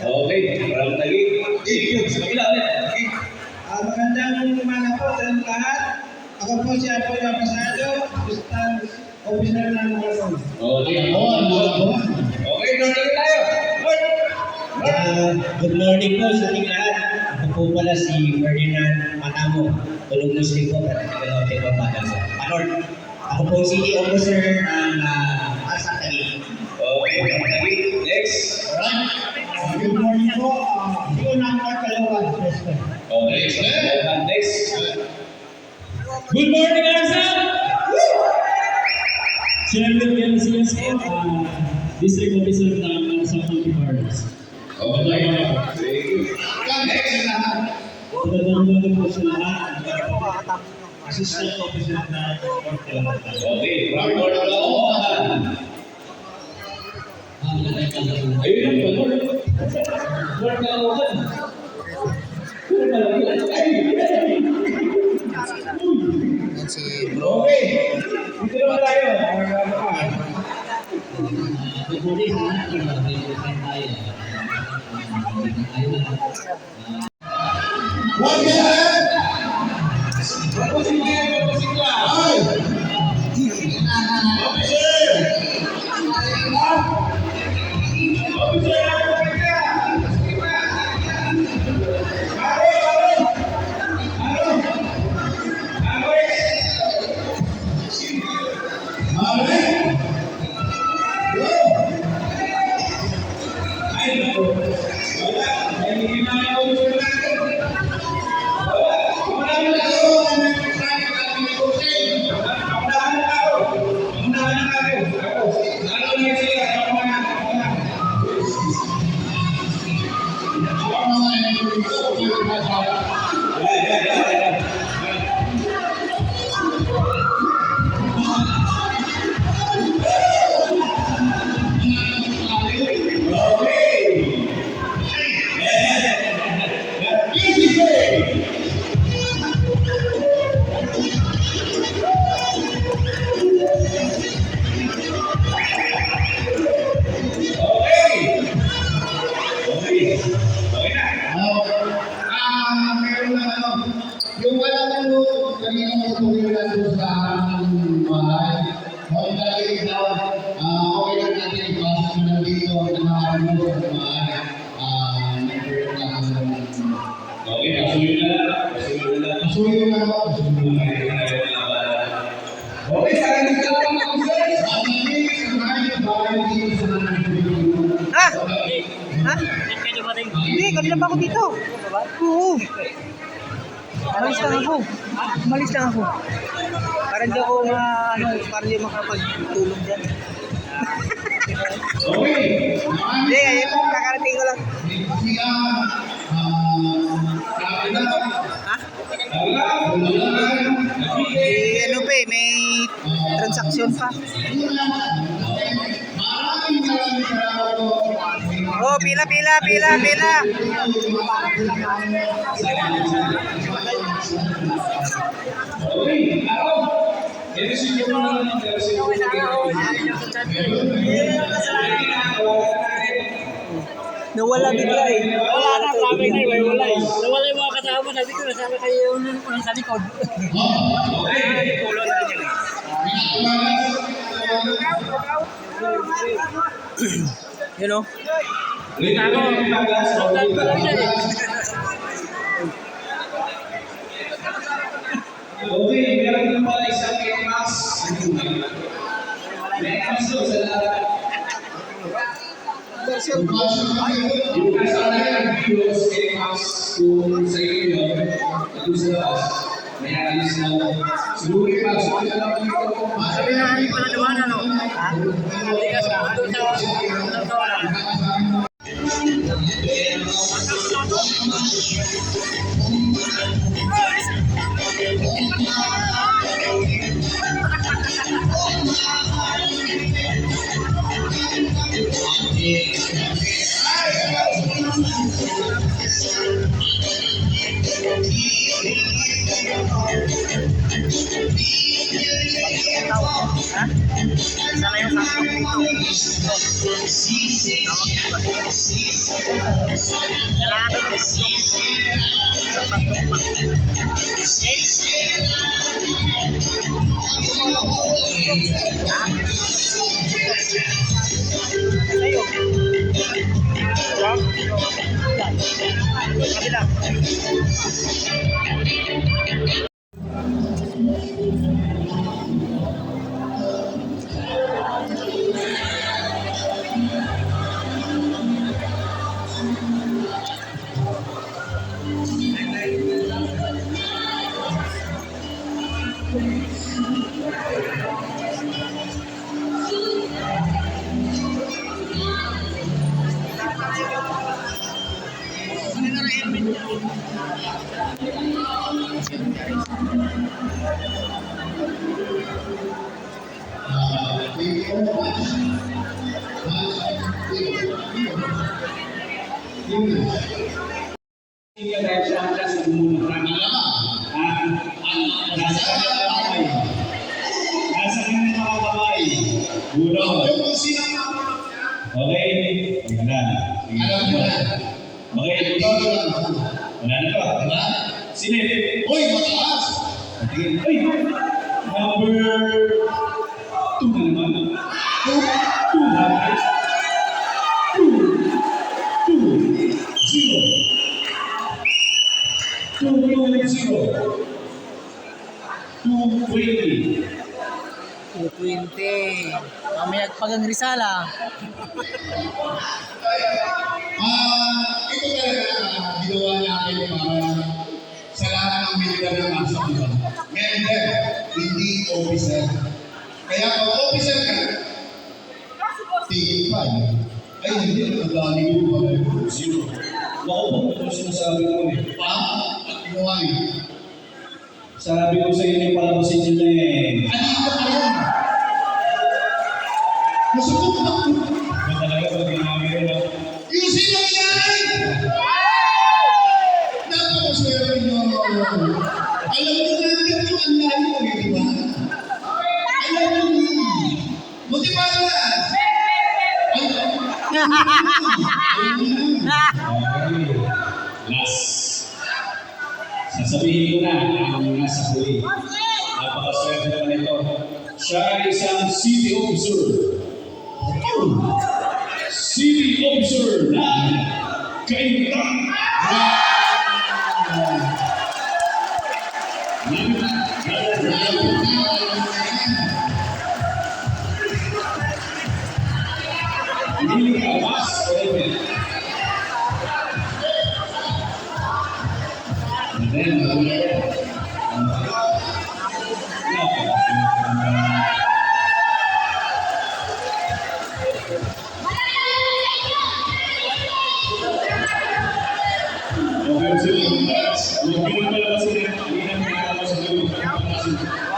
Okay, maraming tagig. Sa kabila ulit. Magandang umaga po sa lahat. Ako po si Apollo Apisado, Assistant Officer ng Marlon. Okay, okay, normal tayo. Good morning po sa ating lahat. Ako po pala si Ferdinand Matamo. Tulong Muslim po at Tagalote po Pagasa. Ako po City Officer ng Asang Taguig. Okay, tagig. Next. Good morning po. Unang Kalawan, President. Okay, next. Good morning, Arsan! Chairman Genesis po, District Officer ng South County Bars. Okay, thank you. Next. Magandang umaga po sa lahat. Assistant Officer ng North Carolina. Okay, report na ako. Ayun lang pa, Lord. Lord na ako. Okay, dito naman tayo. Good morning sa lahat. Yung walang ano, kanina mo tuloy na doon sa aming bahay. Okay lang natin ipasok mo na dito ang mga ano sa bahay. Okay, pasuyo na lang. Pasuyo na ako. Okay, saan dito lang ako, sir? Ha? Ha? Hindi, kanina pa ako dito. Oo. Umalis lang ako. Umalis lang ako. Para hindi ako para hindi makapagtulong dyan. Okay. Hindi, ayun lang, kakarating ko lang. Ha? Ano pa eh, may transaction pa. Oh, pila. Nawala bigla eh. Wala na, sabi na, wala eh. Nawala yung mga kasama, sabi ko, nasama kayo yung sa likod. You know? Okay, meron naman pala isang X-Max. May X-Max doon sa lahat. Yung kasama yung videos, X-Max kung sa inyo, doon sa labas. May alis na siguro ipasok na lang dito. Sabi na kami pala naman, ano? Ha? Hindi ka sa doon sa wala. Ha? Isa na yung suspect dito. Kailangan ko dito. Sa pagtupak. Sa'yo. Kabila. Hindi ka dahil siya ang class ng muna namin. Nasa kanyang mga kamay. Nasa kanyang mga kamay. Uno. Okay. Wala. Alam mo na. Okay. Ikaw lang. Wala na to. Diba? Sino? Uy, mataas! Tingin. Uy! Number 2 na naman. 2 na. 220. 220. Mamaya pagang Rizala. Ito talaga ginawa natin para sa lahat ng militar na nasa iba. Member, hindi officer. Kaya pag officer ka, tigil pa. Ay, hindi. Nagdali ko pa. Zero. Naku, ito sinasabi ko eh. Pa? At ginawa niyo. Sabi ko sa inyo para masinsin na eh. Anito ka yun? Masukot na ko. Ba talaga pag ginamit ko na? Yung sinangyari! Napakaswerte nyo. Alam mo na yung ang layo eh, di ba? Alam mo na. Buti pa na. Last. Sasabihin ko na ang nasa huli. Napakaswerte naman ito. Siya ay isang city officer. City officer na Kainta. Hindi ka mas open. And then, okay, sige. Mag-inom pala kasi hindi namin nakakasal.